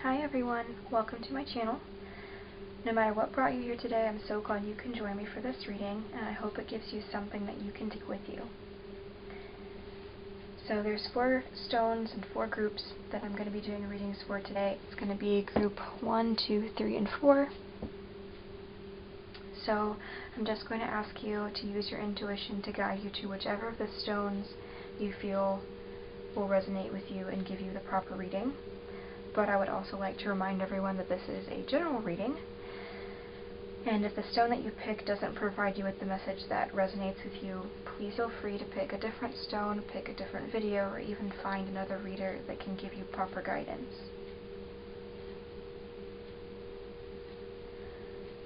Hi everyone, welcome to my channel. No matter what brought you here today, I'm so glad you can join me for this reading, and I hope it gives you something that you can take with you. So there's 4 stones and 4 groups that I'm going to be doing readings for today. It's going to be group 1, 2, 3, and 4. So I'm just going to ask you to use your intuition to guide you to whichever of the stones you feel will resonate with you and give you the proper reading. But I would also like to remind everyone that this is a general reading, and if the stone that you pick doesn't provide you with the message that resonates with you, please feel free to pick a different stone, pick a different video, or even find another reader that can give you proper guidance.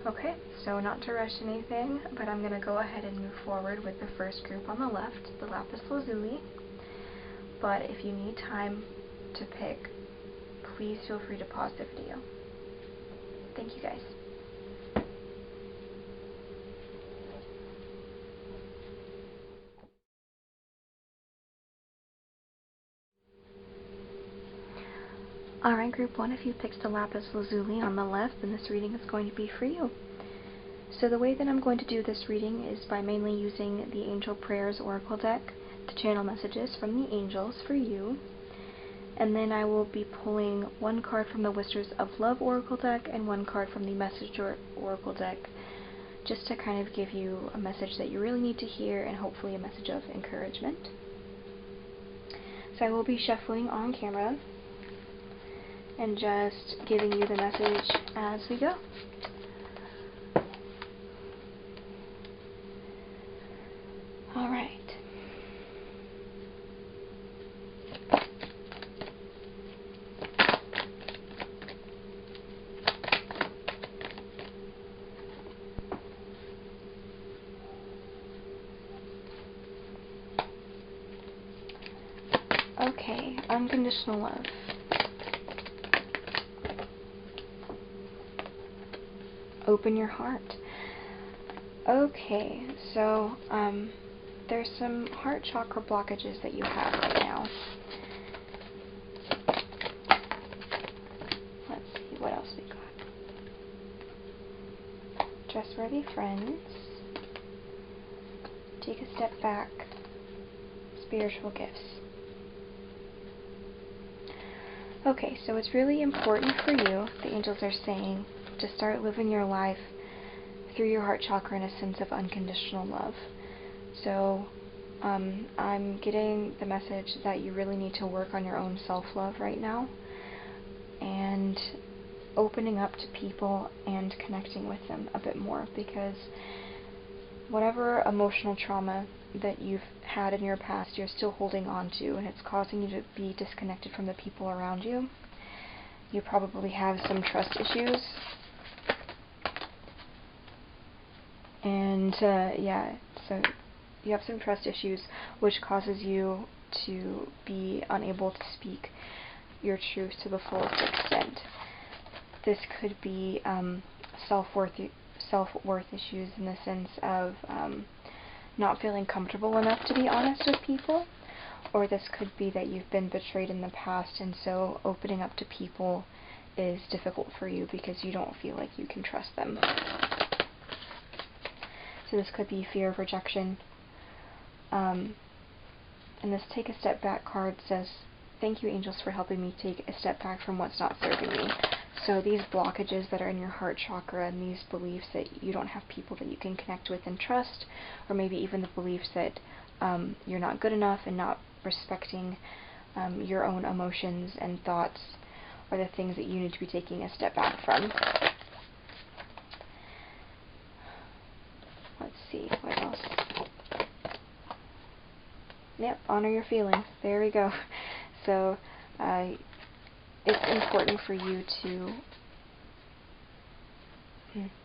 Okay, so not to rush anything, but I'm going to go ahead and move forward with the first group on the left, the lapis lazuli. But if you need time to pick, please feel free to pause the video. Thank you guys. Alright, group 1, if you picked the lapis lazuli on the left, then this reading is going to be for you. So the way that I'm going to do this reading is by mainly using the Angel Prayers Oracle deck to channel messages from the angels for you. And then I will be pulling 1 card from the Whispers of Love Oracle deck and 1 card from the Messenger Oracle deck, just to kind of give you a message that you really need to hear and hopefully a message of encouragement. So I will be shuffling on camera and just giving you the message as we go. Alright. Okay, unconditional love. Open your heart. Okay, so there's some heart chakra blockages that you have right now. Let's see what else we got. Trustworthy friends. Take a step back. Spiritual gifts. Okay, so it's really important for you, the angels are saying, to start living your life through your heart chakra in a sense of unconditional love. So I'm getting the message that you really need to work on your own self-love right now and opening up to people and connecting with them a bit more, because whatever emotional trauma that you've had in your past, you're still holding on to, and it's causing you to be disconnected from the people around you. You probably have some trust issues. And yeah, so you have some trust issues, which causes you to be unable to speak your truth to the fullest extent. This could be self-worth issues in the sense of not feeling comfortable enough to be honest with people, or this could be that you've been betrayed in the past, and so opening up to people is difficult for you because you don't feel like you can trust them. So this could be fear of rejection. And this Take a Step Back card says, "Thank you, angels, for helping me take a step back from what's not serving me." So these blockages that are in your heart chakra and these beliefs that you don't have people that you can connect with and trust, or maybe even the beliefs that you're not good enough and not respecting your own emotions and thoughts, are the things that you need to be taking a step back from. Let's see, what else? Yep, honor your feelings. There we go. So it's important for you to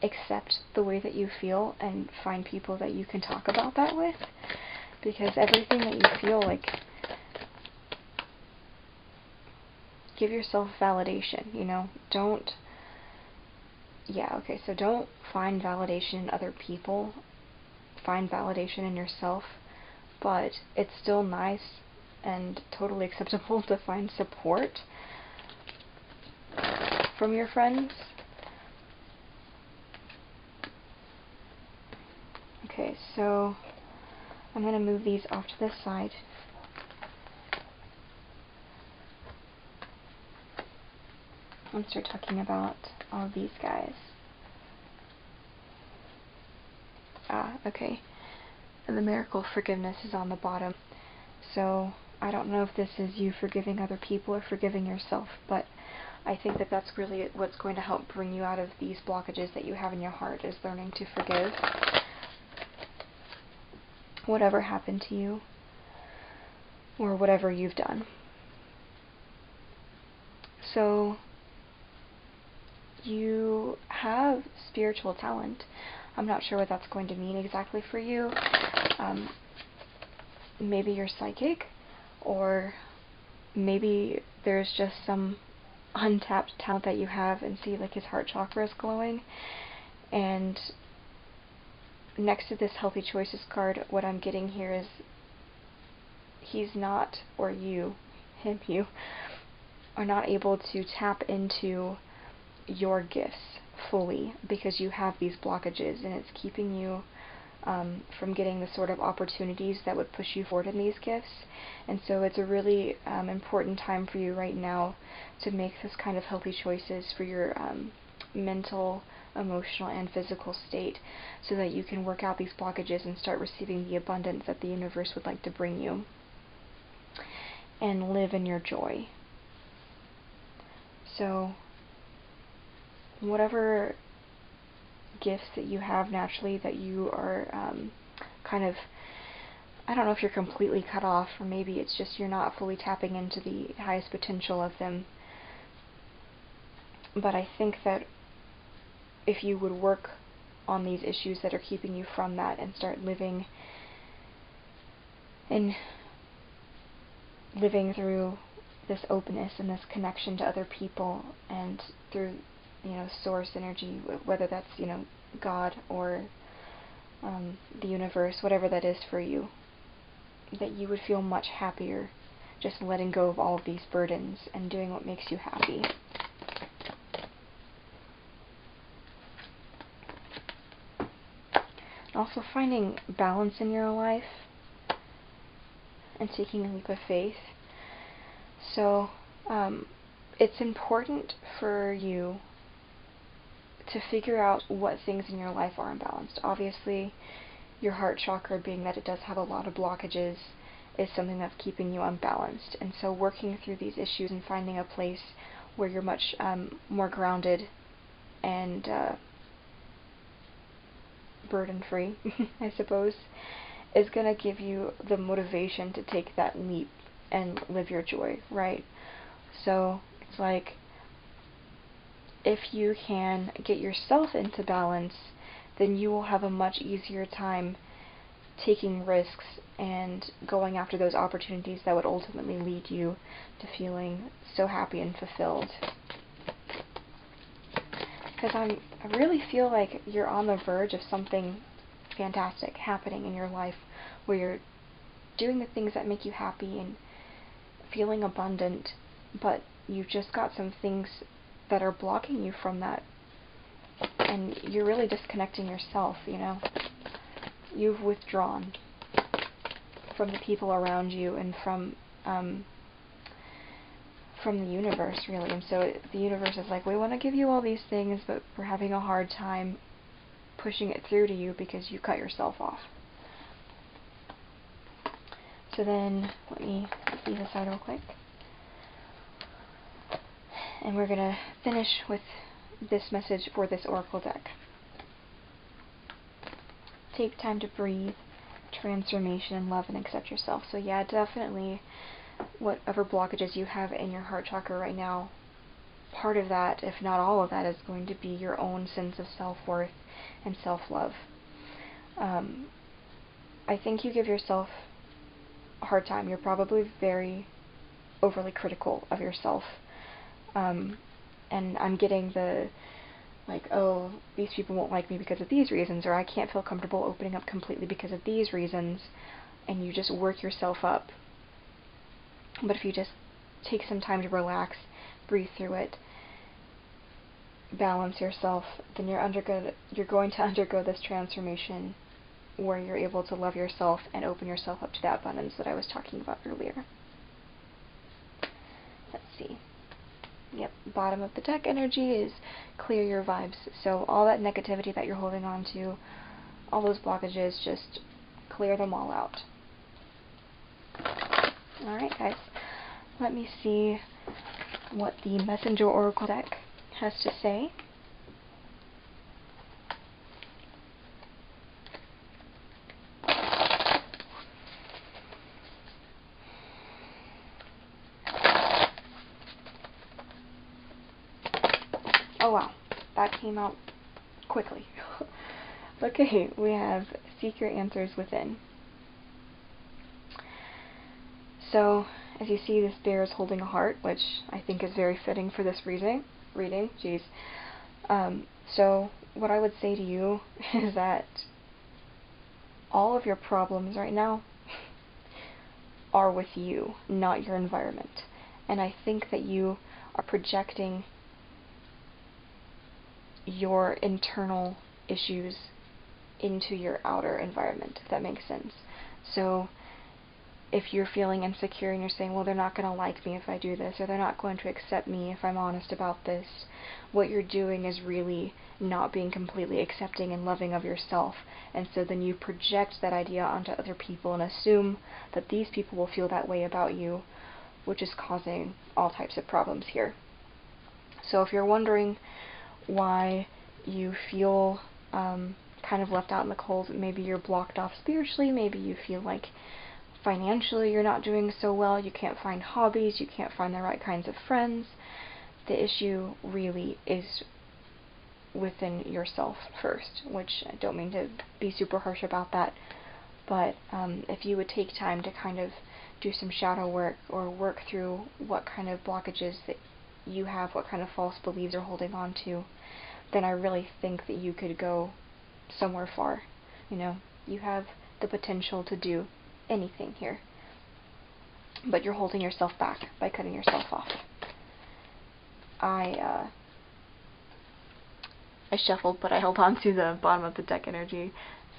accept the way that you feel and find people that you can talk about that with, because everything that you feel, like, give yourself validation, you know? Don't find validation in other people. Find validation in yourself, but it's still nice and totally acceptable to find support from your friends. Okay, so I'm going to move these off to the side. And start talking about all of these guys. Okay. And the miracle of forgiveness is on the bottom. So I don't know if this is you forgiving other people or forgiving yourself, but I think that that's really what's going to help bring you out of these blockages that you have in your heart, is learning to forgive whatever happened to you or whatever you've done. So you have spiritual talent. I'm not sure what that's going to mean exactly for you. Maybe you're psychic, or maybe there's just some untapped talent that you have, and see, like, his heart chakra is glowing. And next to this healthy choices card, what I'm getting here is he's not, or you are not able to tap into your gifts fully because you have these blockages, and it's keeping you from getting the sort of opportunities that would push you forward in these gifts. And so it's a really important time for you right now to make this kind of healthy choices for your mental, emotional, and physical state, so that you can work out these blockages and start receiving the abundance that the universe would like to bring you, and live in your joy. So whatever gifts that you have naturally that you are kind of, I don't know if you're completely cut off, or maybe it's just you're not fully tapping into the highest potential of them. But I think that if you would work on these issues that are keeping you from that, and start living through this openness and this connection to other people, and through, source energy, whether that's, God or the universe, whatever that is for you, that you would feel much happier just letting go of all of these burdens and doing what makes you happy. Also finding balance in your life and taking a leap of faith. So it's important for you to figure out what things in your life are imbalanced. Obviously, your heart chakra, being that it does have a lot of blockages, is something that's keeping you unbalanced. And so working through these issues and finding a place where you're much more grounded and burden-free, I suppose, is going to give you the motivation to take that leap and live your joy, right? So it's like, if you can get yourself into balance, then you will have a much easier time taking risks and going after those opportunities that would ultimately lead you to feeling so happy and fulfilled. Because I really feel like you're on the verge of something fantastic happening in your life, where you're doing the things that make you happy and feeling abundant, but you've just got some things that are blocking you from that, and you're really disconnecting yourself. You've withdrawn from the people around you and from the universe, really. And so the universe is like, we want to give you all these things, but we're having a hard time pushing it through to you because you cut yourself off. So then, let me put these aside real quick. And we're going to finish with this message for this oracle deck. Take time to breathe, transformation, and love, and accept yourself. So yeah, definitely whatever blockages you have in your heart chakra right now, part of that, if not all of that, is going to be your own sense of self-worth and self-love. I think you give yourself a hard time. You're probably very overly critical of yourself. And I'm getting the, like, oh, these people won't like me because of these reasons, or I can't feel comfortable opening up completely because of these reasons, and you just work yourself up. But if you just take some time to relax, breathe through it, balance yourself, then you're going to undergo this transformation where you're able to love yourself and open yourself up to that abundance that I was talking about earlier. Let's see. Yep, bottom of the deck energy is clear your vibes. So all that negativity that you're holding on to, all those blockages, just clear them all out. Alright guys, let me see what the Messenger Oracle deck has to say. Oh wow, that came out quickly. Okay, we have Seek Your Answers Within. So, as you see, this bear is holding a heart, which I think is very fitting for this reading. Jeez. So, what I would say to you is that all of your problems right now are with you, not your environment. And I think that you are projecting your internal issues into your outer environment, if that makes sense. So if you're feeling insecure and you're saying, well, they're not going to like me if I do this, or they're not going to accept me if I'm honest about this, what you're doing is really not being completely accepting and loving of yourself. And so then you project that idea onto other people and assume that these people will feel that way about you, which is causing all types of problems here. So if you're wondering why you feel kind of left out in the cold, maybe you're blocked off spiritually, maybe you feel like financially you're not doing so well, you can't find hobbies, you can't find the right kinds of friends, the issue really is within yourself first, which I don't mean to be super harsh about that, but if you would take time to kind of do some shadow work or work through what kind of blockages that you have, what kind of false beliefs you're holding on to, then I really think that you could go somewhere far. You know, you have the potential to do anything here, but you're holding yourself back by cutting yourself off. I shuffled, but I held on to the bottom of the deck energy,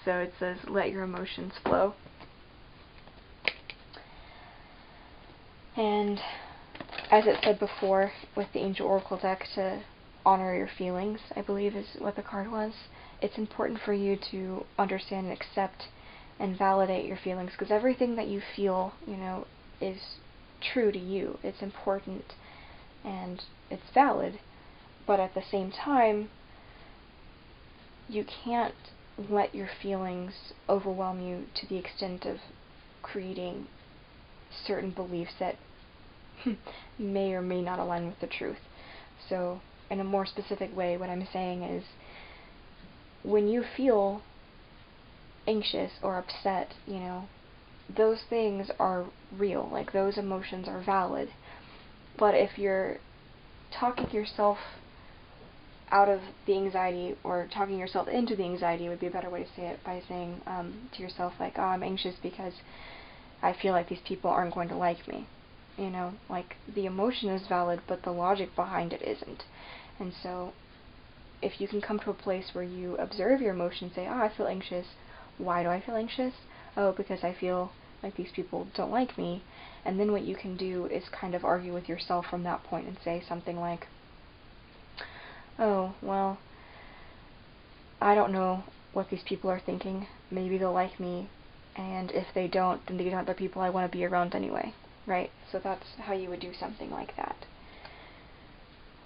so it says, let your emotions flow. And as it said before, with the Angel Oracle deck, to honor your feelings, I believe is what the card was. It's important for you to understand and accept and validate your feelings, because everything that you feel, you know, is true to you. It's important and it's valid, but at the same time, you can't let your feelings overwhelm you to the extent of creating certain beliefs that may or may not align with the truth. So, in a more specific way, what I'm saying is, when you feel anxious or upset, you know, those things are real, like those emotions are valid. But if you're talking yourself out of the anxiety, or talking yourself into the anxiety would be a better way to say it, by saying to yourself, like, oh, I'm anxious because I feel like these people aren't going to like me. You know, like, the emotion is valid, but the logic behind it isn't. And so, if you can come to a place where you observe your emotions, say, oh, I feel anxious. Why do I feel anxious? Oh, because I feel like these people don't like me. And then what you can do is kind of argue with yourself from that point and say something like, oh, well, I don't know what these people are thinking. Maybe they'll like me, and if they don't, then these aren't the people I want to be around anyway. Right? So that's how you would do something like that.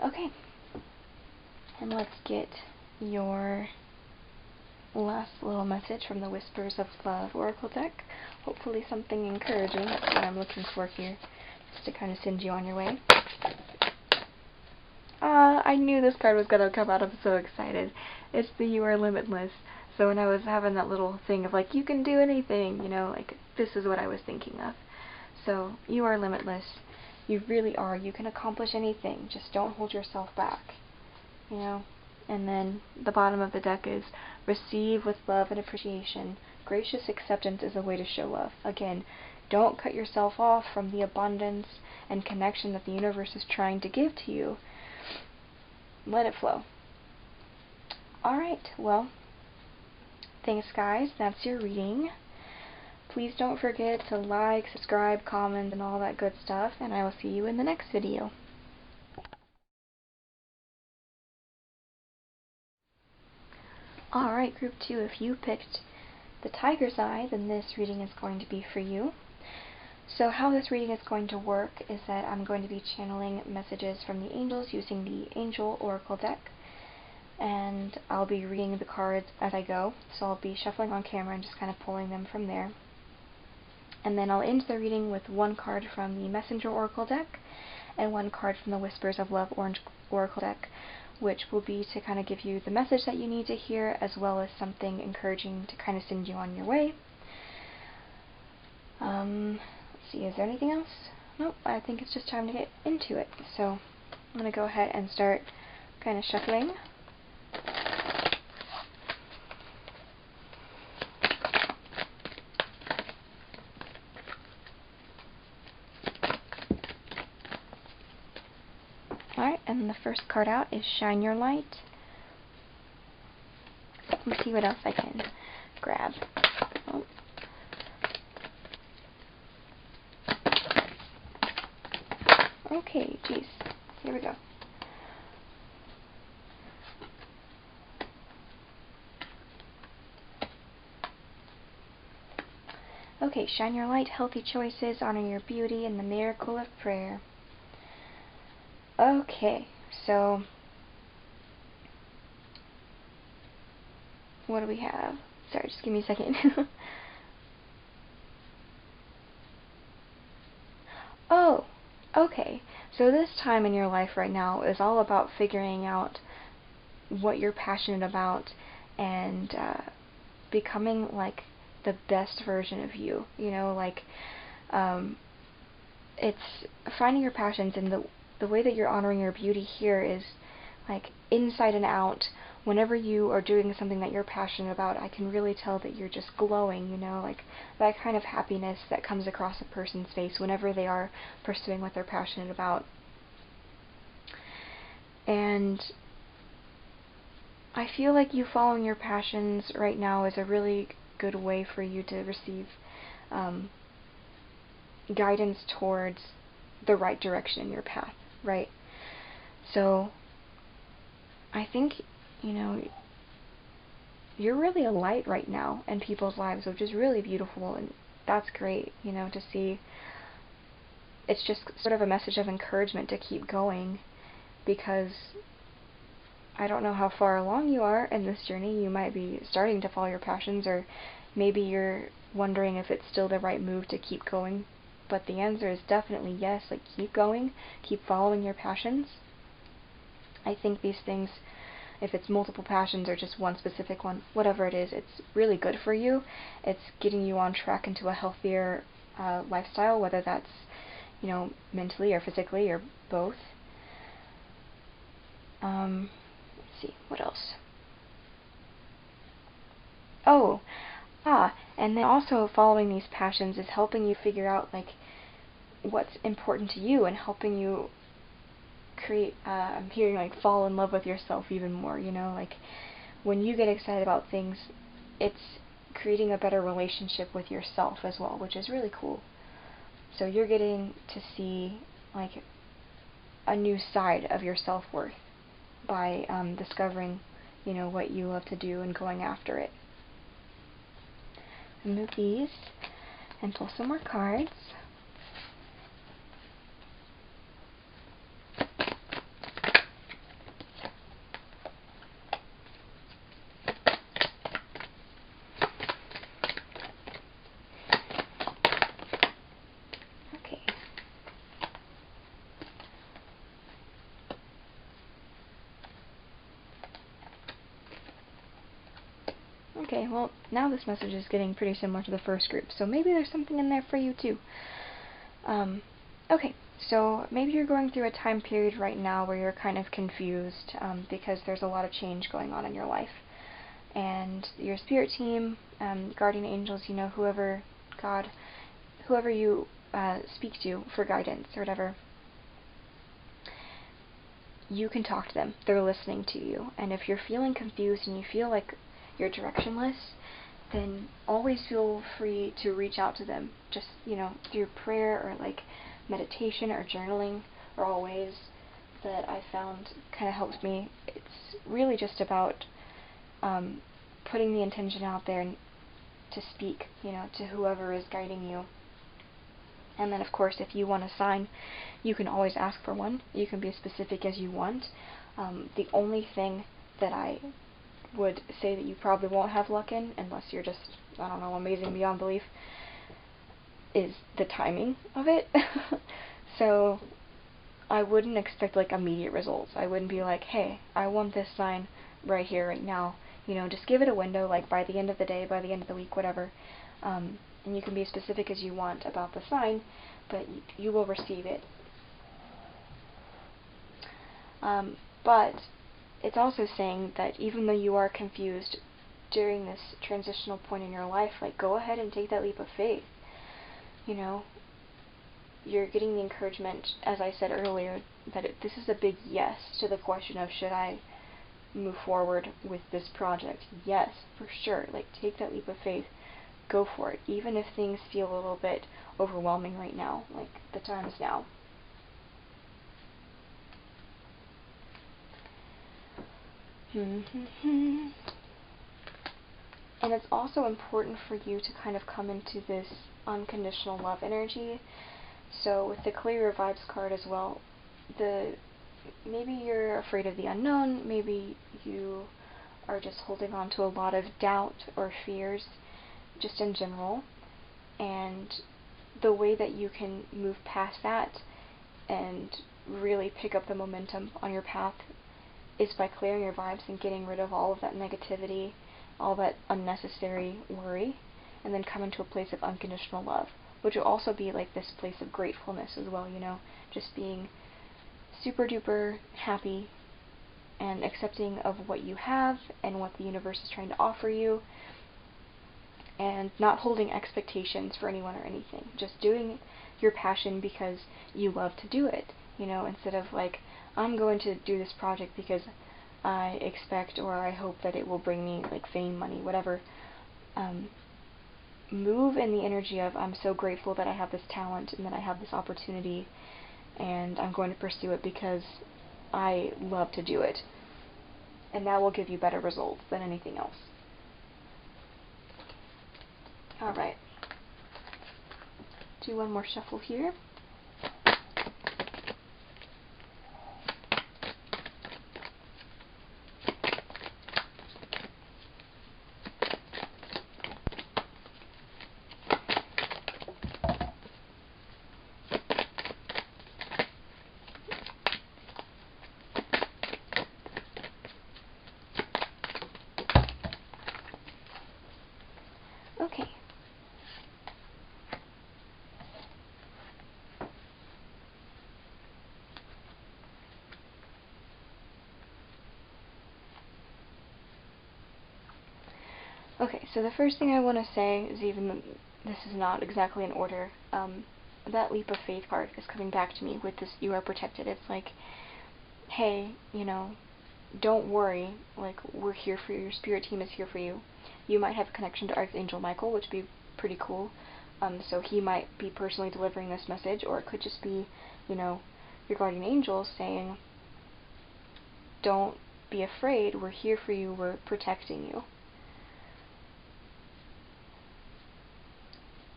Okay. And let's get your last little message from the Whispers of Love Oracle deck. Hopefully something encouraging. That's what I'm looking for here, just to kind of send you on your way. I knew this card was going to come out. I'm so excited. It's the You Are Limitless. So when I was having that little thing of like, you can do anything, you know, like, this is what I was thinking of. So, you are limitless. You really are. You can accomplish anything. Just don't hold yourself back. You know? And then the bottom of the deck is, receive with love and appreciation. Gracious acceptance is a way to show love. Again, don't cut yourself off from the abundance and connection that the universe is trying to give to you. Let it flow. Alright, well, thanks guys, that's your reading. Please don't forget to like, subscribe, comment, and all that good stuff, and I will see you in the next video. Alright, Group 2, if you picked the Tiger's Eye, then this reading is going to be for you. So how this reading is going to work is that I'm going to be channeling messages from the angels using the Angel Oracle deck, and I'll be reading the cards as I go, so I'll be shuffling on camera and just kind of pulling them from there. And then I'll end the reading with one card from the Messenger Oracle deck and one card from the Whispers of Love Oracle deck, which will be to kind of give you the message that you need to hear, as well as something encouraging to kind of send you on your way. Let's see, is there anything else? Nope, I think it's just time to get into it. So I'm going to go ahead and start kind of shuffling. Alright, and the first card out is Shine Your Light. Let me see what else I can grab. Oh. Okay, geez. Here we go. Okay, shine your light, healthy choices, honor your beauty, and the miracle of prayer. Okay, so what do we have? Sorry, just give me a second. Oh, okay. So this time in your life right now is all about figuring out what you're passionate about and becoming like the best version of you. You know, like it's finding your passions, and the way that you're honoring your beauty here is like inside and out. Whenever you are doing something that you're passionate about, I can really tell that you're just glowing, you know, like that kind of happiness that comes across a person's face whenever they are pursuing what they're passionate about. And I feel like you following your passions right now is a really good way for you to receive guidance towards the right direction in your path, right? So I think, you know, you're really a light right now in people's lives, which is really beautiful, and that's great, you know, to see. It's just sort of a message of encouragement to keep going, because I don't know how far along you are in this journey. You might be starting to follow your passions, or maybe you're wondering if it's still the right move to keep going, but the answer is definitely yes. Like, keep going, keep following your passions. I think these things, if it's multiple passions or just one specific one, whatever it is, it's really good for you. It's getting you on track into a healthier lifestyle, whether that's, you know, mentally or physically or both. Let's see, what else? Oh, and then also following these passions is helping you figure out like what's important to you, and helping you create, I'm hearing like fall in love with yourself even more, you know, like when you get excited about things, it's creating a better relationship with yourself as well, which is really cool. So you're getting to see like a new side of your self-worth by discovering, you know, what you love to do and going after it. Remove these and pull some more cards. Okay. Okay, well, now this message is getting pretty similar to the first group, so maybe there's something in there for you too. Okay, so maybe you're going through a time period right now where you're kind of confused because there's a lot of change going on in your life. And your spirit team, guardian angels, you know, whoever you speak to for guidance or whatever, you can talk to them. They're listening to you. And if you're feeling confused and you feel like you're directionless, then always feel free to reach out to them. Just, through prayer or like meditation or journaling are all ways that I found kind of helps me. It's really just about putting the intention out there and to speak, to whoever is guiding you. And then, of course, if you want a sign, you can always ask for one. You can be as specific as you want. The only thing that I would say that you probably won't have luck in, unless you're just, I don't know, amazing beyond belief, is the timing of it. So I wouldn't expect like immediate results. I wouldn't be like, hey, I want this sign right here, right now. Just give it a window, like by the end of the day, by the end of the week, whatever. And you can be as specific as you want about the sign, but you will receive it. But it's also saying that even though you are confused during this transitional point in your life, like, go ahead and take that leap of faith. You're getting the encouragement, as I said earlier, that this is a big yes to the question of, should I move forward with this project? Yes, for sure. Like, take that leap of faith. Go for it. Even if things feel a little bit overwhelming right now. Like, the time is now. And it's also important for you to kind of come into this unconditional love energy. So with the Clear Your Vibes card as well, maybe you're afraid of the unknown, maybe you are just holding on to a lot of doubt or fears, just in general, and the way that you can move past that and really pick up the momentum on your path is by clearing your vibes and getting rid of all of that negativity, all that unnecessary worry, and then come into a place of unconditional love, which will also be like this place of gratefulness as well, just being super duper happy and accepting of what you have and what the universe is trying to offer you, and not holding expectations for anyone or anything. Just doing your passion because you love to do it, instead of like, I'm going to do this project because I expect or I hope that it will bring me like fame, money, whatever. Move in the energy of, I'm so grateful that I have this talent and that I have this opportunity, and I'm going to pursue it because I love to do it. And that will give you better results than anything else. Alright. Do one more shuffle here. Okay. Okay, so the first thing I want to say is, even this is not exactly in order, that leap of faith card is coming back to me with this, you are protected. It's like, hey, don't worry, like, we're here for you, your spirit team is here for you. You might have a connection to Archangel Michael, which would be pretty cool. So he might be personally delivering this message, or it could just be, your guardian angel saying, don't be afraid, we're here for you, we're protecting you.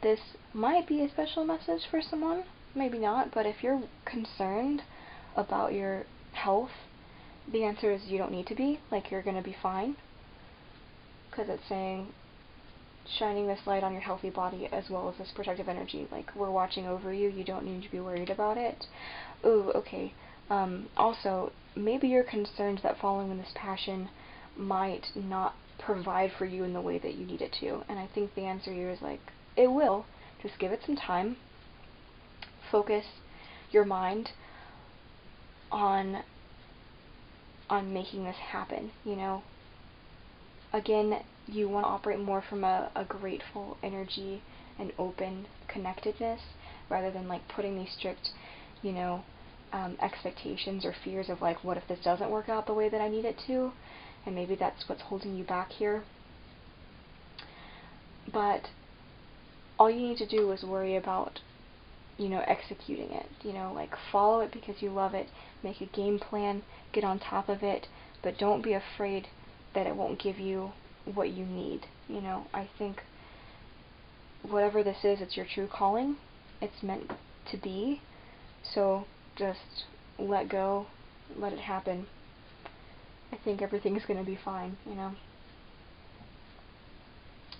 This might be a special message for someone, maybe not, but if you're concerned about your health, the answer is you don't need to be. Like, you're going to be fine. Because it's saying, shining this light on your healthy body as well as this protective energy. Like, we're watching over you, you don't need to be worried about it. Ooh, okay. Also, maybe you're concerned that following this passion might not provide for you in the way that you need it to. And I think the answer here is like, it will. Just give it some time. Focus your mind on making this happen, Again, you want to operate more from a grateful energy and open connectedness, rather than like putting these strict, expectations or fears of like, what if this doesn't work out the way that I need it to, and maybe that's what's holding you back here. But all you need to do is worry about, executing it, like follow it because you love it, make a game plan, get on top of it, but don't be afraid that it won't give you what you need. I think whatever this is, it's your true calling, it's meant to be, so just let go, let it happen. I think everything's going to be fine,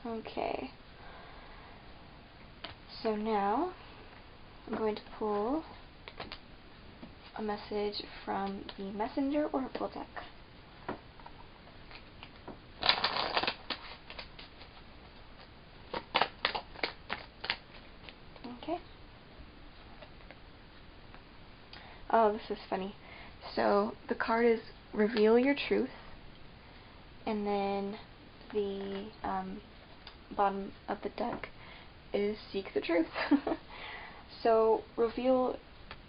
Okay. So now I'm going to pull a message from the Messenger Oracle deck. Okay. Oh, this is funny. So the card is Reveal Your Truth, and then the bottom of the deck is Seek the Truth. So reveal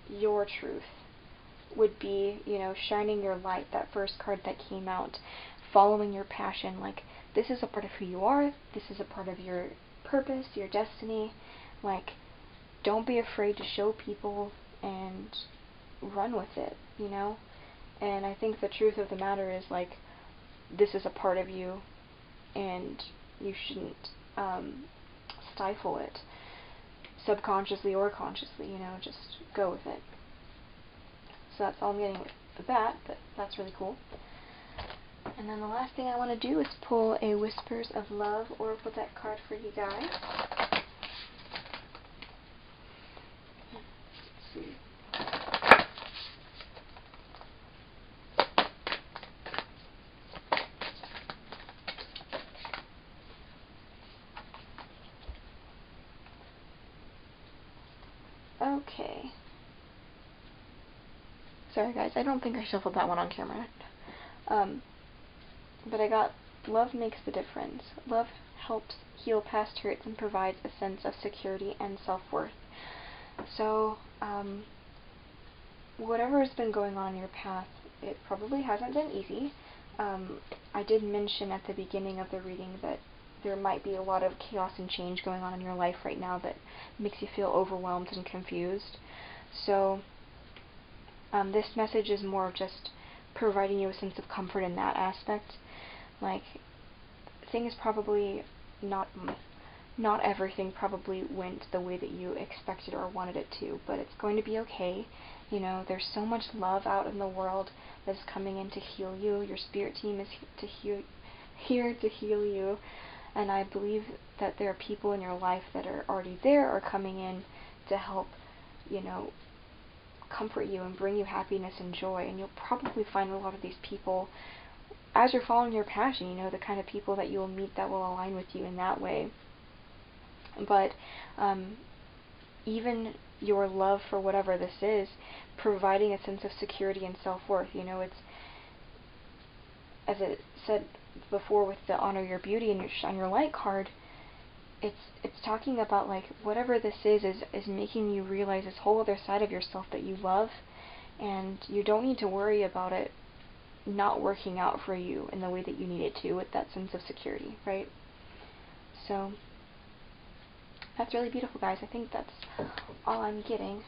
your truth would be, shining your light, that first card that came out, following your passion, like this is a part of who you are, this is a part of your purpose, your destiny, like don't be afraid to show people and run with it, and I think the truth of the matter is like this is a part of you and you shouldn't stifle it subconsciously or consciously, just go with it. So that's all I'm getting with that, but that's really cool. And then the last thing I want to do is pull a Whispers of Love Oracle deck card for you guys. Let's see. Okay. Sorry guys, I don't think I shuffled that one on camera. But I got Love Makes the Difference. Love helps heal past hurts and provides a sense of security and self-worth. So, whatever has been going on in your path, it probably hasn't been easy. I did mention at the beginning of the reading that there might be a lot of chaos and change going on in your life right now that makes you feel overwhelmed and confused. So this message is more of just providing you a sense of comfort in that aspect. Like, things probably not everything probably went the way that you expected or wanted it to, but it's going to be okay. There's so much love out in the world that's coming in to heal you. Your spirit team is here to heal you, and I believe that there are people in your life that are already there or coming in to help, comfort you and bring you happiness and joy. And you'll probably find a lot of these people as you're following your passion, the kind of people that you'll meet that will align with you in that way. But even your love for whatever this is, providing a sense of security and self-worth, it's, as it said before with the Honor Your Beauty and Shine Your Light card, it's talking about like whatever this is making you realize this whole other side of yourself that you love, and you don't need to worry about it not working out for you in the way that you need it to, with that sense of security, right? So that's really beautiful, guys. I think that's all I'm getting.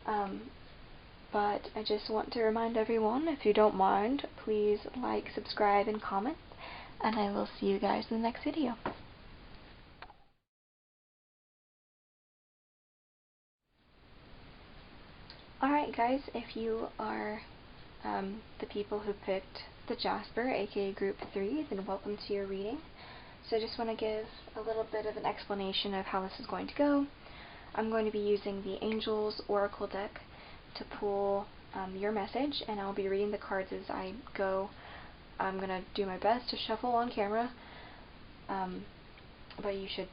But I just want to remind everyone, if you don't mind, please like, subscribe, and comment, and I will see you guys in the next video. Alright guys, if you are the people who picked the Jasper, aka Group 3, then welcome to your reading. So I just want to give a little bit of an explanation of how this is going to go. I'm going to be using the Angels Oracle deck to pull your message, and I'll be reading the cards as I go. I'm going to do my best to shuffle on camera, but you should,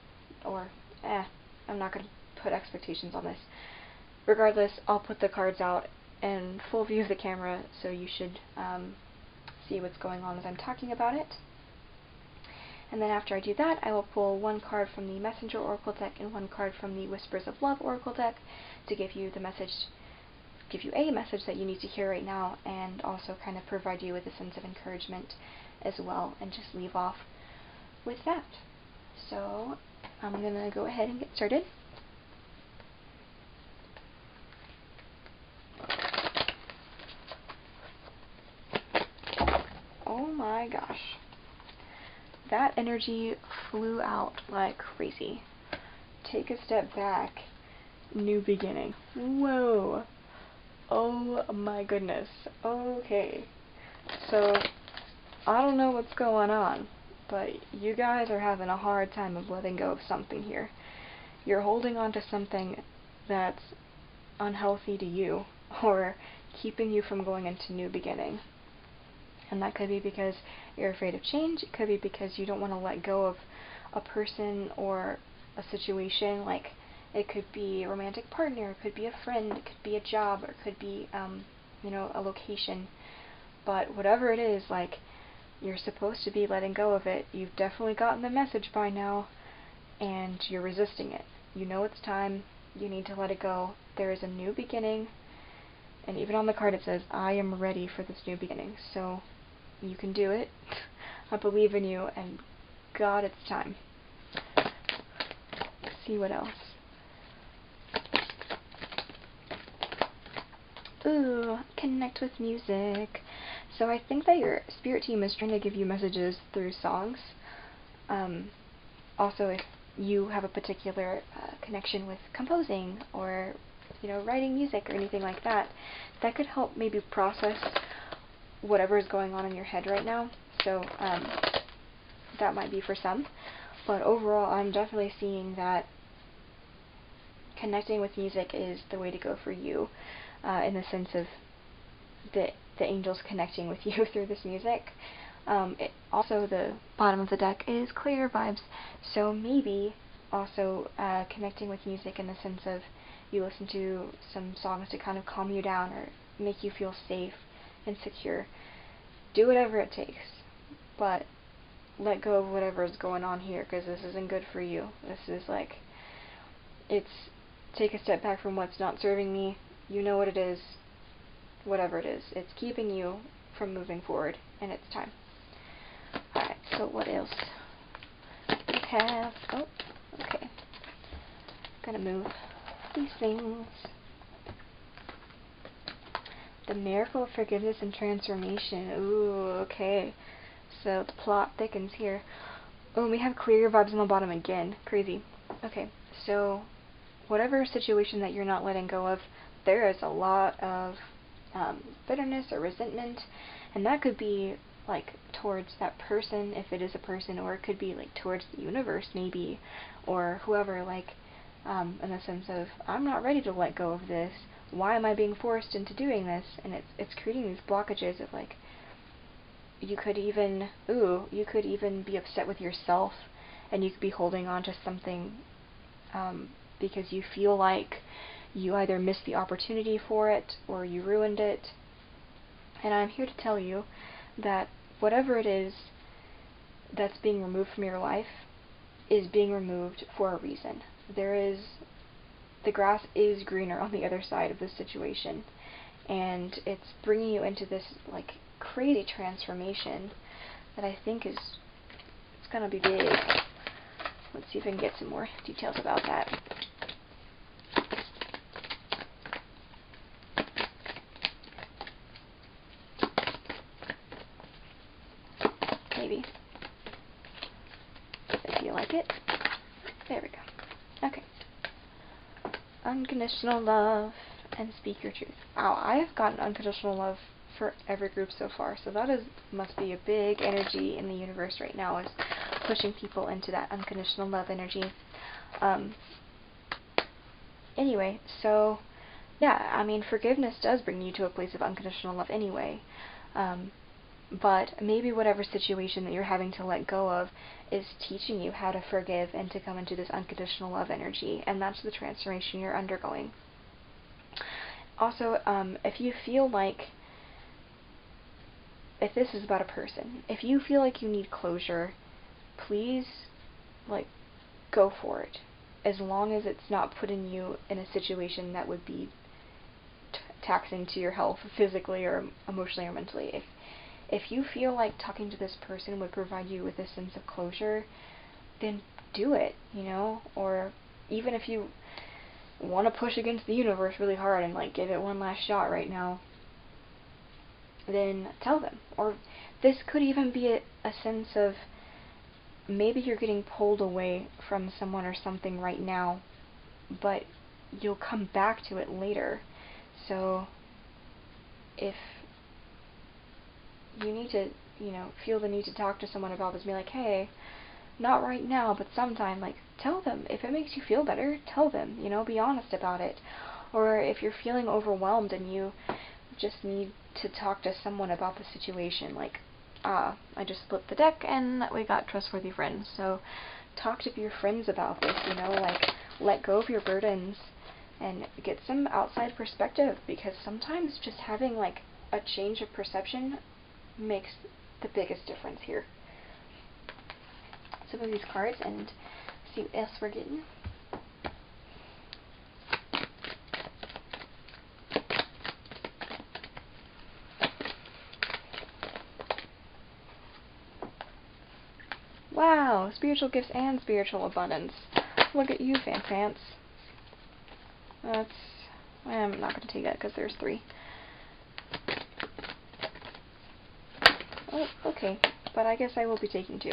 I'm not going to put expectations on this. Regardless, I'll put the cards out in full view of the camera, so you should see what's going on as I'm talking about it. And then after I do that, I will pull one card from the Messenger Oracle deck and one card from the Whispers of Love Oracle deck to give you the message give you a message that you need to hear right now, and also kind of provide you with a sense of encouragement as well, and just leave off with that. So I'm going to go ahead and get started. Oh my gosh. That energy flew out like crazy. Take a step back. New beginning. Whoa. Oh my goodness. Okay. So, I don't know what's going on, but you guys are having a hard time of letting go of something here. You're holding on to something that's unhealthy to you, or keeping you from going into new beginning. And that could be because you're afraid of change. It could be because you don't want to let go of a person or a situation. Like, it could be a romantic partner, it could be a friend, it could be a job, or it could be, you know, a location. But whatever it is, like, you're supposed to be letting go of it. You've definitely gotten the message by now, and you're resisting it. You know it's time. You need to let it go. There is a new beginning. And even on the card it says, I am ready for this new beginning. So, you can do it. I believe in you, and God, it's time. Let's see what else. Ooh, connect with music. So I think that your spirit team is trying to give you messages through songs. Also, if you have a particular connection with composing, or, you know, writing music or anything like that, that could help maybe process whatever is going on in your head right now. So that might be for some. But overall, I'm definitely seeing that connecting with music is the way to go for you, in the sense of the angels connecting with you through this music. Also, the bottom of the deck is clear vibes, so maybe also connecting with music in the sense of you listen to some songs to kind of calm you down or make you feel safe and secure. Do whatever it takes, but let go of whatever is going on here, because this isn't good for you. This is like, it's take a step back from what's not serving me. You know what it is. Whatever it is, it's keeping you from moving forward, and it's time. Alright, so what else? We have, oh, okay. Gotta move these things. The miracle of forgiveness and transformation. Ooh, okay. So the plot thickens here. Oh, we have clear vibes on the bottom again. Crazy. Okay, so whatever situation that you're not letting go of, there is a lot of bitterness or resentment, and that could be like towards that person, if it is a person, or it could be like towards the universe maybe, or whoever, like in the sense of, I'm not ready to let go of this, why am I being forced into doing this? And it's creating these blockages of, like, you could even be upset with yourself, and you could be holding on to something because you feel like you either missed the opportunity for it or you ruined it. And I'm here to tell you that whatever it is that's being removed from your life is being removed for a reason. The grass is greener on the other side of this situation, and it's bringing you into this, like, crazy transformation that I think it's gonna be big. Let's see if I can get some more details about that. Maybe. If you like it. There we go. Okay. Unconditional love and speak your truth. Wow, I have gotten unconditional love for every group so far, so that must be a big energy in the universe right now, is pushing people into that unconditional love energy. Anyway, so yeah, I mean, forgiveness does bring you to a place of unconditional love anyway. But maybe whatever situation that you're having to let go of is teaching you how to forgive and to come into this unconditional love energy, and that's the transformation you're undergoing. Also, if you feel like, if this is about a person, if you feel like you need closure, please, like, go for it. As long as it's not putting you in a situation that would be taxing to your health physically or emotionally or mentally. If you feel like talking to this person would provide you with a sense of closure, then do it, you know? Or even if you want to push against the universe really hard and like give it one last shot right now, then tell them. Or this could even be a sense of maybe you're getting pulled away from someone or something right now, but you'll come back to it later. So if you need to, you know, feel the need to talk to someone about this, be like, hey, not right now, but sometime, like, tell them. If it makes you feel better, tell them, you know, be honest about it. Or if you're feeling overwhelmed and you just need to talk to someone about the situation, like, I just flipped the deck and we got trustworthy friends. So talk to your friends about this, you know, like, let go of your burdens and get some outside perspective, because sometimes just having, like, a change of perception makes the biggest difference here. Some of these cards and see what else we're getting. Wow, spiritual gifts and spiritual abundance. Look at you, Fanfants. I'm not going to take that because there's 3. Oh, okay, but I guess I will be taking 2.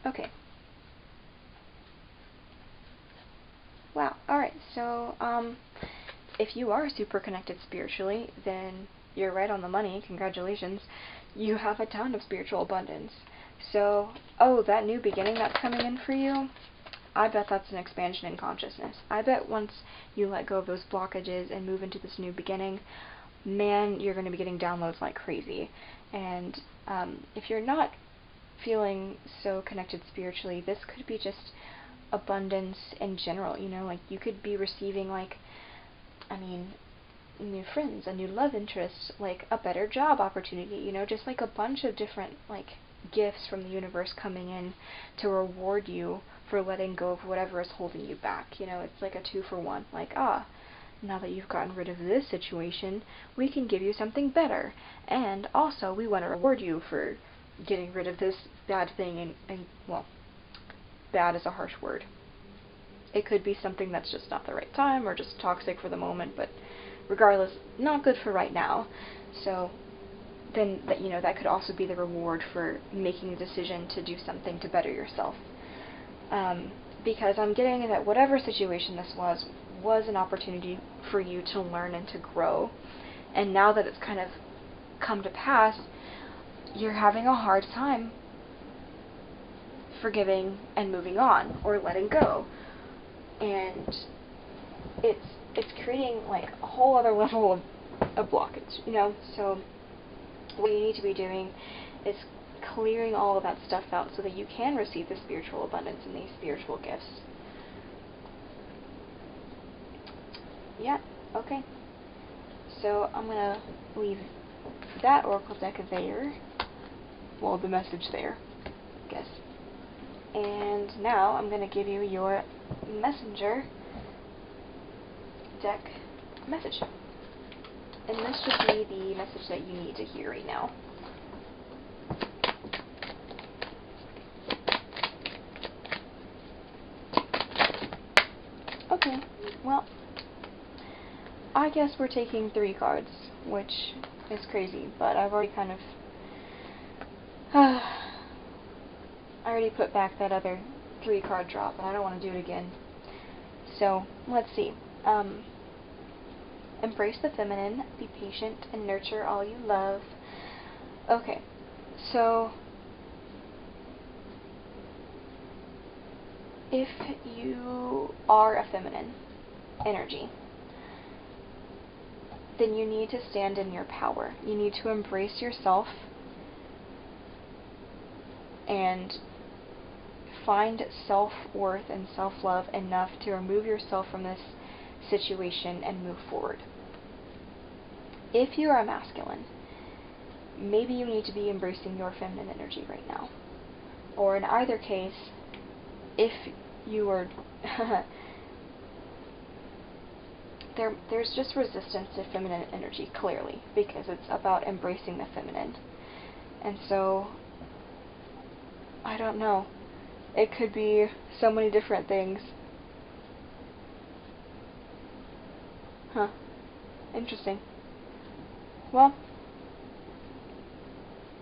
Okay. Wow, alright, so, if you are super connected spiritually, then you're right on the money, congratulations. You have a ton of spiritual abundance. So, that new beginning that's coming in for you, I bet that's an expansion in consciousness. I bet once you let go of those blockages and move into this new beginning, man, you're going to be getting downloads like crazy. And if you're not feeling so connected spiritually, this could be just abundance in general, you know, like you could be receiving, like, new friends, a new love interest, like a better job opportunity, you know, just like a bunch of different, like, gifts from the universe coming in to reward you for letting go of whatever is holding you back. You know, it's like a 2-for-1, like, now that you've gotten rid of this situation, we can give you something better, and also we want to reward you for getting rid of this bad thing, and well, bad is a harsh word. It could be something that's just not the right time, or just toxic for the moment, but regardless, not good for right now. So then, that could also be the reward for making a decision to do something to better yourself. Because I'm getting that whatever situation this was an opportunity for you to learn and to grow. And now that it's kind of come to pass, you're having a hard time forgiving and moving on, or letting go. And it's creating, like, a whole other level of blockage, you know? So what you need to be doing is clearing all of that stuff out so that you can receive the spiritual abundance and these spiritual gifts. Yeah, okay. So I'm going to leave that oracle deck there. Well, the message there, I guess. And now I'm going to give you your messenger deck message. And this should be the message that you need to hear right now. Okay, well, I guess we're taking 3 cards, which is crazy, but I've already kind of I already put back that other 3-card drop, and I don't want to do it again. So, let's see. Embrace the feminine, be patient, and nurture all you love. Okay, so if you are a feminine energy, then you need to stand in your power. You need to embrace yourself and find self-worth and self-love enough to remove yourself from this situation and move forward. If you are a masculine, maybe you need to be embracing your feminine energy right now. Or in either case, if you are there's just resistance to feminine energy, clearly, because it's about embracing the feminine. And so, I don't know. It could be so many different things. Huh. Interesting. Well,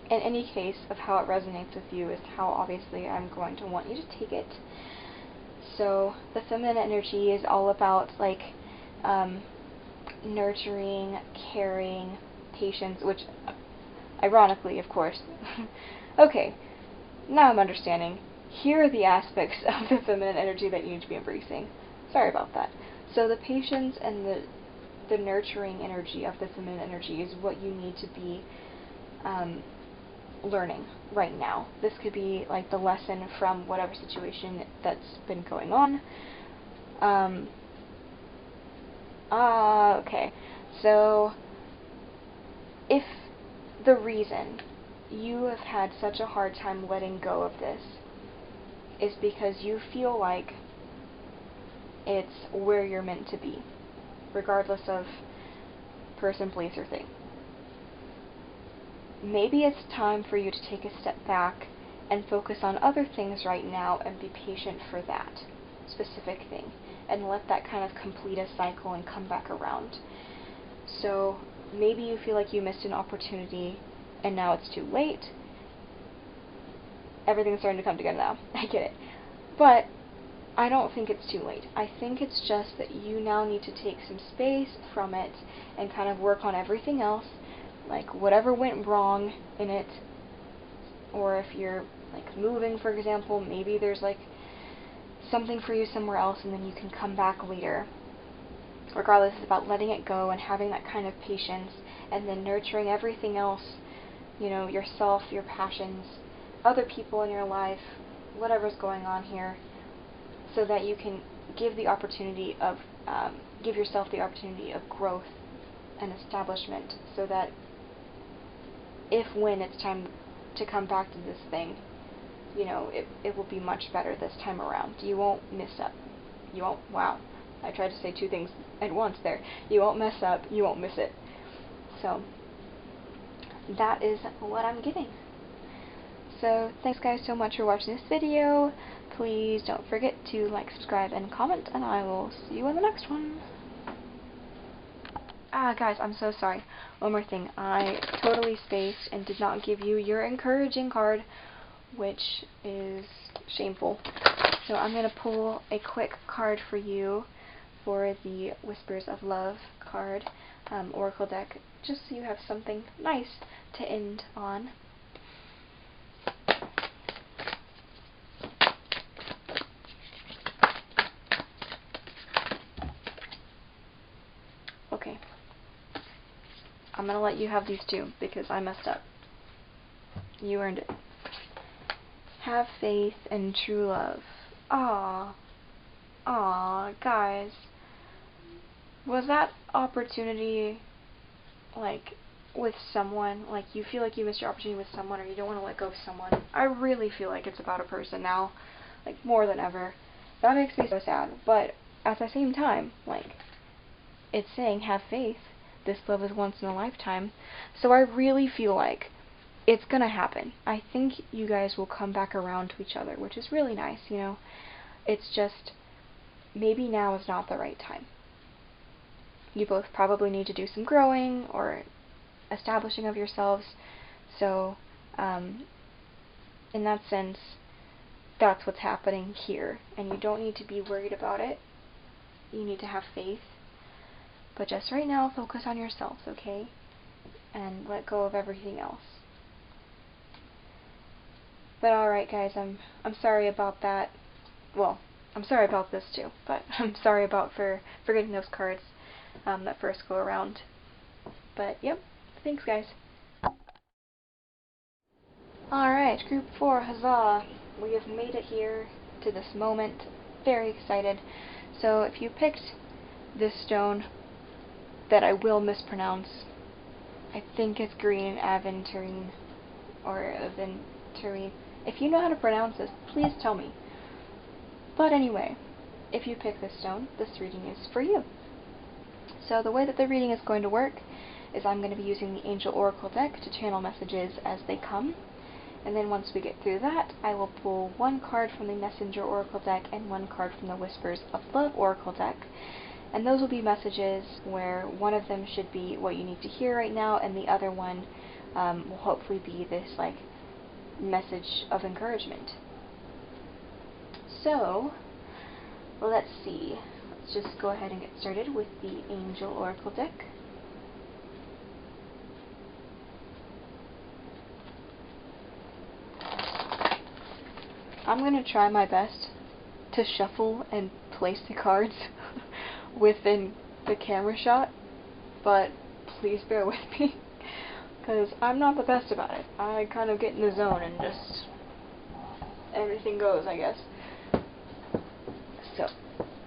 in any case of how it resonates with you is how obviously I'm going to want you to take it. So the feminine energy is all about like nurturing, caring, patience, which ironically, of course. Okay, now I'm understanding. Here are the aspects of the feminine energy that you need to be embracing. Sorry about that. So the patience and the nurturing energy of the feminine energy is what you need to be learning right now. This could be like the lesson from whatever situation that's been going on. Okay. So if the reason you have had such a hard time letting go of this is because you feel like it's where you're meant to be, regardless of person, place, or thing. Maybe it's time for you to take a step back and focus on other things right now and be patient for that specific thing and let that kind of complete a cycle and come back around. So maybe you feel like you missed an opportunity and now it's too late. Everything's starting to come together now. I get it. But I don't think it's too late. I think it's just that you now need to take some space from it and kind of work on everything else, like whatever went wrong in it, or if you're like moving, for example, maybe there's like something for you somewhere else and then you can come back later. Regardless, it's about letting it go and having that kind of patience and then nurturing everything else, you know, yourself, your passions, other people in your life, whatever's going on here, so that you can give the opportunity of, give yourself the opportunity of growth and establishment, so that when it's time to come back to this thing, you know, it will be much better this time around. You won't miss up. You won't, wow, I tried to say two things at once there. You won't mess up, you won't miss it. So, that is what I'm getting. So, thanks guys so much for watching this video. Please don't forget to like, subscribe, and comment, and I will see you in the next one. Guys, I'm so sorry. One more thing. I totally spaced and did not give you your encouraging card, which is shameful. So I'm going to pull a quick card for you for the Whispers of Love card, Oracle deck, just so you have something nice to end on. Okay. I'm going to let you have these two because I messed up. You earned it. Have faith and true love. Aww. Aww, guys. Was that opportunity, like, with someone, like, you feel like you missed your opportunity with someone or you don't want to let go of someone? I really feel like it's about a person now, like, more than ever. That makes me so sad, but at the same time, like, it's saying have faith. This love is once in a lifetime. So I really feel like it's gonna happen. I think you guys will come back around to each other, which is really nice, you know. It's just, maybe now is not the right time. You both probably need to do some growing or establishing of yourselves. So, in that sense, that's what's happening here. And you don't need to be worried about it. You need to have faith. But just right now, focus on yourself, okay? And let go of everything else. But alright guys, I'm sorry about that. Well, I'm sorry about this too, but I'm sorry about for getting those cards that first go around. But yep, thanks guys. Alright, group 4, huzzah! We have made it here to this moment. Very excited. So if you picked this stone that I will mispronounce, I think it's green aventurine or aventurine. If you know how to pronounce this, please tell me. But anyway, if you pick this stone, this reading is for you. So the way that the reading is going to work is I'm going to be using the Angel Oracle deck to channel messages as they come. And then once we get through that, I will pull one card from the Messenger Oracle deck and one card from the Whispers of Love Oracle deck. And those will be messages where one of them should be what you need to hear right now, and the other one will hopefully be this like message of encouragement. So, let's see. Let's just go ahead and get started with the Angel Oracle deck. I'm going to try my best to shuffle and place the cards within the camera shot, but please bear with me, because I'm not the best about it. I kind of get in the zone and just everything goes, I guess. So,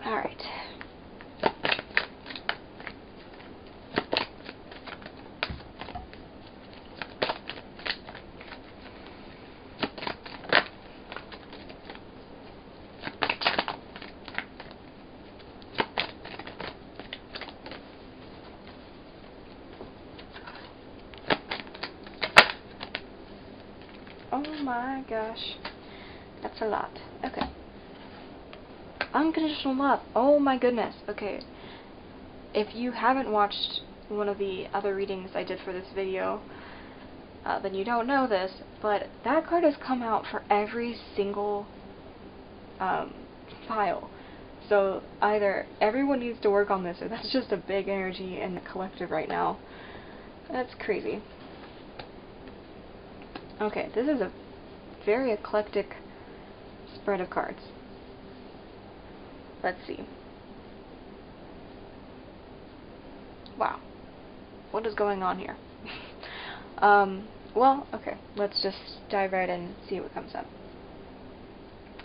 alright. Oh my gosh. That's a lot. Okay. Unconditional love. Oh my goodness. Okay. If you haven't watched one of the other readings I did for this video, then you don't know this, but that card has come out for every single file. So either everyone needs to work on this, or that's just a big energy in the collective right now. That's crazy. Okay, this is a very eclectic spread of cards. Let's see. Wow. What is going on here? Well, okay, let's just dive right in and see what comes up.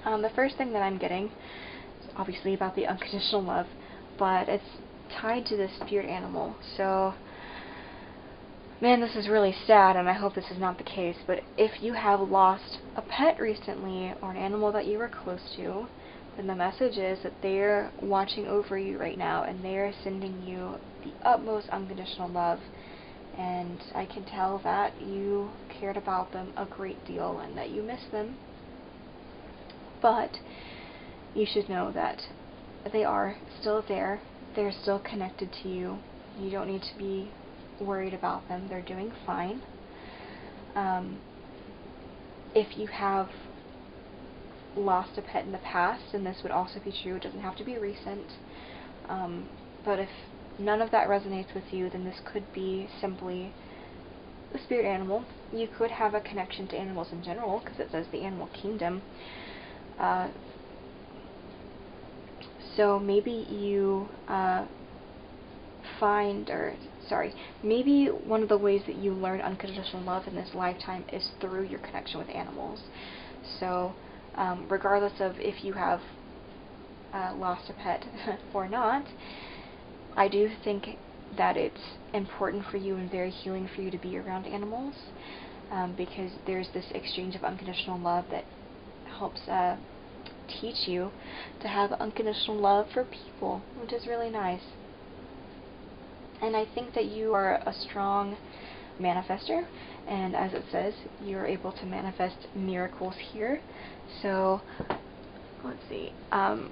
The first thing that I'm getting is obviously about the unconditional love, but it's tied to the spirit animal. So, man, this is really sad, and I hope this is not the case, but if you have lost a pet recently, or an animal that you were close to, then the message is that they're watching over you right now, and they're sending you the utmost unconditional love, and I can tell that you cared about them a great deal, and that you miss them, but you should know that they are still there, they're still connected to you, you don't need to be worried about them, they're doing fine. If you have lost a pet in the past, and this would also be true, it doesn't have to be recent, but if none of that resonates with you, then this could be simply the spirit animal. You could have a connection to animals in general, because it says the animal kingdom. So maybe you maybe one of the ways that you learn unconditional love in this lifetime is through your connection with animals. So, regardless of if you have lost a pet or not, I do think that it's important for you and very healing for you to be around animals, because there's this exchange of unconditional love that helps teach you to have unconditional love for people, which is really nice. And I think that you are a strong manifester, and as it says, you're able to manifest miracles here. So, let's see. I'm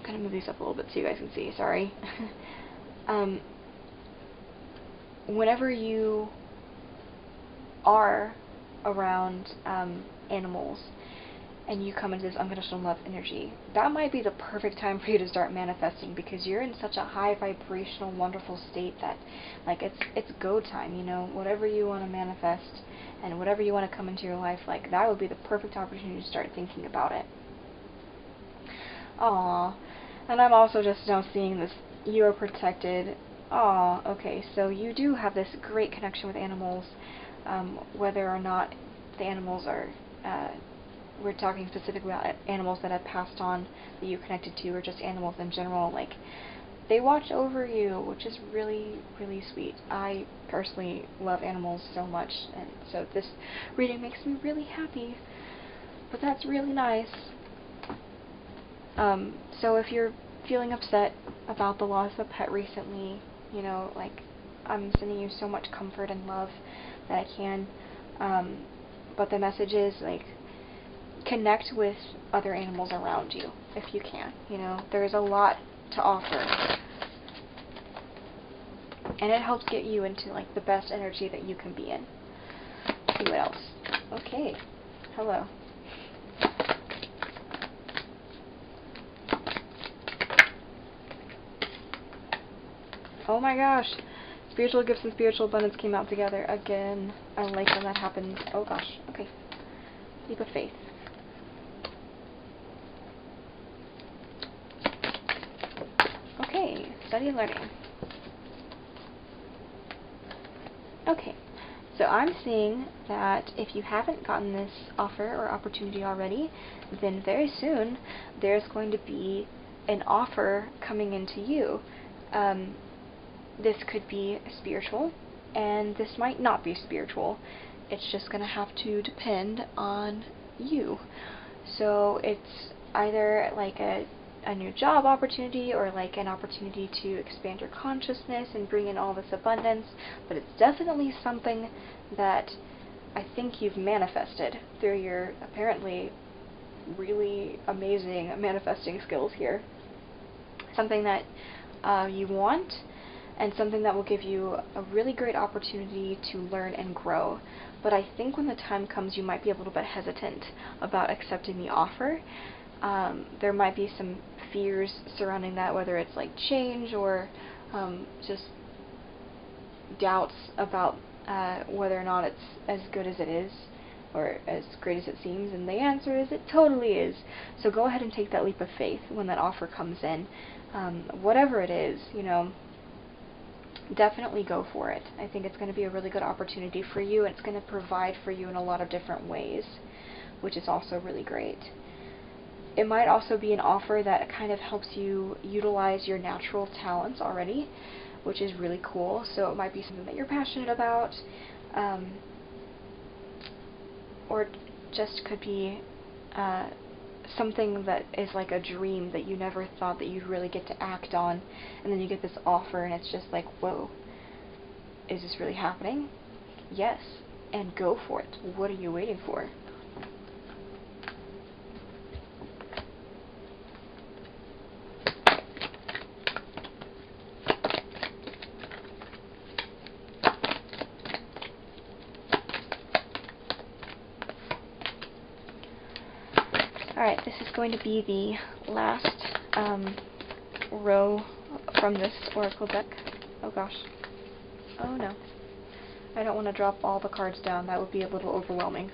going to move these up a little bit so you guys can see. Sorry. Whenever you are around animals, and you come into this unconditional love energy, that might be the perfect time for you to start manifesting, because you're in such a high vibrational, wonderful state that, like, it's go time, you know, whatever you want to manifest, and whatever you want to come into your life, like, that would be the perfect opportunity to start thinking about it. Aww. And I'm also just now seeing this, you are protected. Aww, okay, so you do have this great connection with animals, whether or not the animals are, we're talking specifically about animals that have passed on that you connected to, or just animals in general, like, they watch over you, which is really, really sweet. I personally love animals so much, and so this reading makes me really happy, but that's really nice. So if you're feeling upset about the loss of a pet recently, You know, like, I'm sending you so much comfort and love that I can. But the message is, like, connect with other animals around you if you can. You know, there's a lot to offer. And it helps get you into, like, the best energy that you can be in. Let's see what else. Okay. Hello. Oh my gosh. Spiritual gifts and spiritual abundance came out together again. I like when that happens. Oh gosh. Okay. Leap of faith. Okay. Study and learning. Okay. So I'm seeing that if you haven't gotten this offer or opportunity already, then very soon there's going to be an offer coming into you. This could be spiritual, and this might not be spiritual. It's just going to have to depend on you. So it's either like a new job opportunity or like an opportunity to expand your consciousness and bring in all this abundance, but it's definitely something that I think you've manifested through your apparently really amazing manifesting skills here. Something that you want, and something that will give you a really great opportunity to learn and grow. But I think when the time comes, you might be a little bit hesitant about accepting the offer. There might be some fears surrounding that, whether it's like change or just doubts about whether or not it's as good as it is or as great as it seems, and the answer is it totally is. So go ahead and take that leap of faith when that offer comes in. Whatever it is, you know, definitely go for it. I think it's going to be a really good opportunity for you, and it's going to provide for you in a lot of different ways, which is also really great. It might also be an offer that kind of helps you utilize your natural talents already, which is really cool. So it might be something that you're passionate about, or just could be something that is like a dream that you never thought that you'd really get to act on, and then you get this offer and it's just like, whoa, is this really happening? Yes, and go for it. What are you waiting for? Alright, this is going to be the last row from this oracle deck. Oh gosh. Oh no. I don't want to drop all the cards down. That would be a little overwhelming.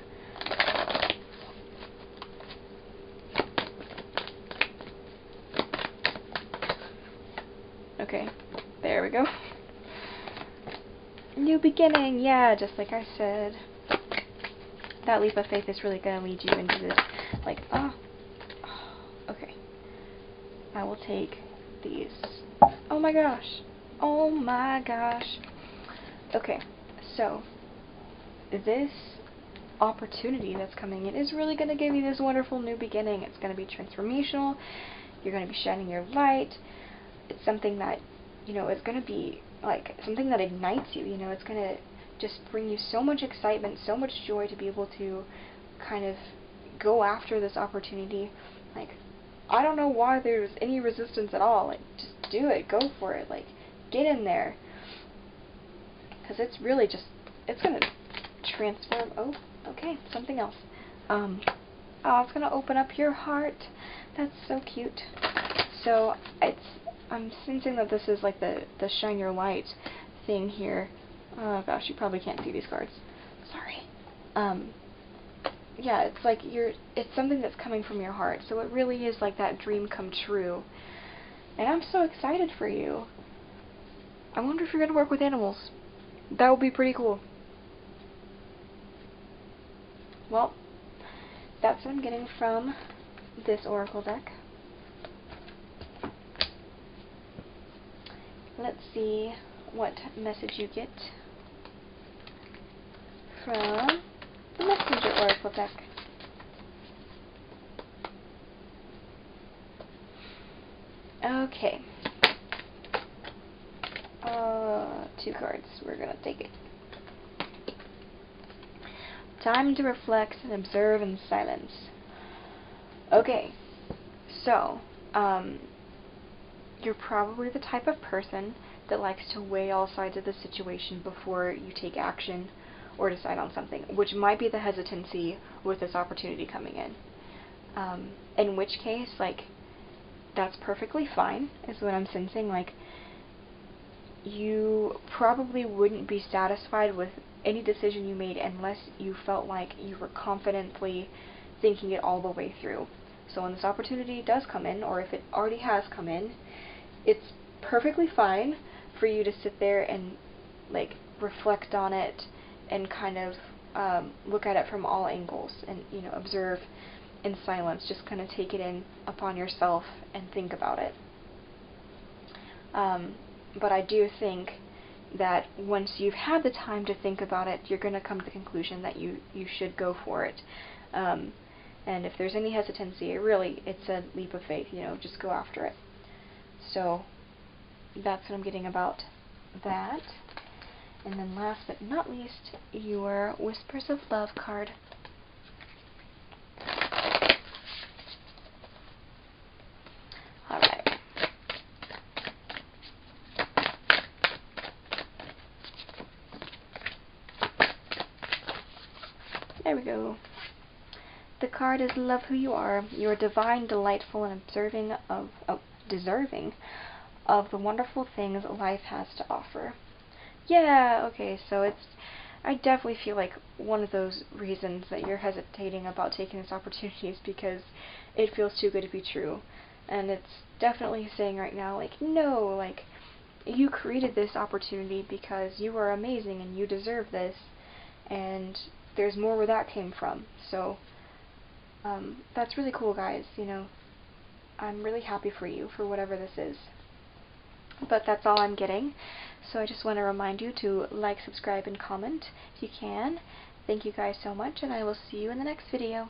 Okay, there we go. New beginning, yeah, just like I said. That leap of faith is really going to lead you into this, like, okay. I will take these. Oh my gosh. Oh my gosh. Okay, so this opportunity that's coming in is really going to give you this wonderful new beginning. It's going to be transformational. You're going to be shining your light. It's something that, you know, it's going to be like something that ignites you. You know, it's going to just bring you so much excitement, so much joy to be able to kind of go after this opportunity. Like, I don't know why there's any resistance at all. Like, just do it. Go for it. Like, get in there. Because it's really just, it's going to transform. Oh, okay, something else. Oh, it's going to open up your heart. That's so cute. So, I'm sensing that this is like the shine your light thing here. Oh gosh, you probably can't see these cards. Sorry. Yeah, it's like it's something that's coming from your heart. So it really is like that dream come true. And I'm so excited for you. I wonder if you're going to work with animals. That would be pretty cool. Well, that's what I'm getting from this oracle deck. Let's see what message you get from the Messenger oracle deck. Okay. 2 cards. We're gonna take it. Time to reflect and observe in silence. Okay, so, you're probably the type of person that likes to weigh all sides of the situation before you take action or decide on something, which might be the hesitancy with this opportunity coming in. In which case, like, that's perfectly fine, is what I'm sensing. Like, you probably wouldn't be satisfied with any decision you made unless you felt like you were confidently thinking it all the way through. So when this opportunity does come in, or if it already has come in, it's perfectly fine for you to sit there and, like, reflect on it and kind of look at it from all angles and, you know, observe in silence. Just kind of take it in upon yourself and think about it. But I do think that once you've had the time to think about it, you're going to come to the conclusion that you should go for it. And if there's any hesitancy, really, it's a leap of faith, you know, just go after it. So that's what I'm getting about that. And then last but not least, your Whispers of Love card. Alright. There we go. The card is Love Who You Are. You are divine, delightful, and deserving of the wonderful things life has to offer. Yeah, okay, so I definitely feel like one of those reasons that you're hesitating about taking this opportunity is because it feels too good to be true. And it's definitely saying right now, like, no, like, you created this opportunity because you are amazing and you deserve this, and there's more where that came from. So, that's really cool, guys, you know. I'm really happy for you, for whatever this is. But that's all I'm getting. So I just want to remind you to like, subscribe, and comment if you can. Thank you guys so much, and I will see you in the next video.